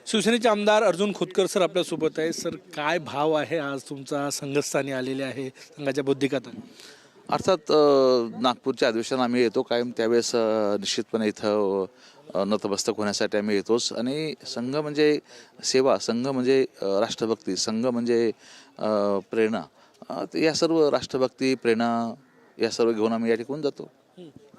शिवसेनेचे आमदार अर्जुन खोतकर सर आपल्यासोबत आहे. सर, काय भाव आहे आज तुमचा संघस्थानी आलेले आहे संघाच्या बौद्धिकात? अर्थात नागपूरच्या अधिवेशनाला आम्ही येतो कायम, त्यावेळेस निश्चितपणे इथं नतमस्तक होण्यासाठी आम्ही येतोच. आणि संघ म्हणजे सेवा, संघ म्हणजे राष्ट्रभक्ती, संघ म्हणजे प्रेरणा, या सर्व राष्ट्रभक्ती प्रेरणा या सर्व घेऊन आम्ही या ठिकाणी जातो.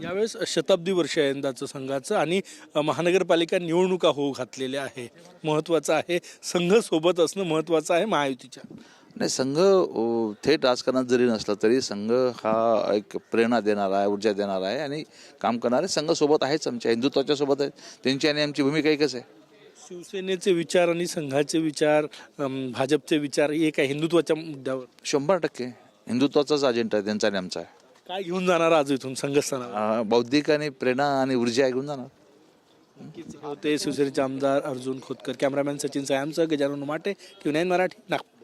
यावेळेस शताब्दी वर्ष आहे यंदाचं संघाचं आणि महानगरपालिका निवडणुका होऊ घातलेल्या आहे. महत्त्वाचं आहे संघ सोबत असणं, महत्त्वाचं आहे महायुतीच्या. नाही, संघ थेट राजकारणात जरी नसला तरी संघ हा एक प्रेरणा देणारा आहे, ऊर्जा देणारा आहे आणि काम करणारे संघ सोबत आहेच, आमच्या हिंदुत्वाच्या सोबत आहे. त्यांची आणि आमची भूमिका एकच आहे. शिवसेनेचे विचार आणि संघाचे विचार, भाजपचे विचार एक आहे हिंदुत्वाच्या मुद्द्यावर. 100% हिंदुत्वाचाच अजेंडा आहे त्यांचा आणि आमचा आहे. काय घेऊन जाणार आज इथून संघस्थानावर? बौद्धिक आणि प्रेरणा आणि ऊर्जा घेऊन जाणार. होते शिवसेनेचे आमदार अर्जुन खोतकर. कॅमेरामॅन सचिन सायांसह गजानन माटे, TV9 मराठी, नागपूर.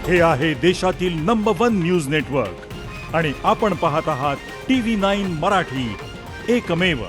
हे आहे देशातील नंबर 1 न्यूज नेटवर्क आणि आपण पाहत आहात TV9 मराठी, एकमेव.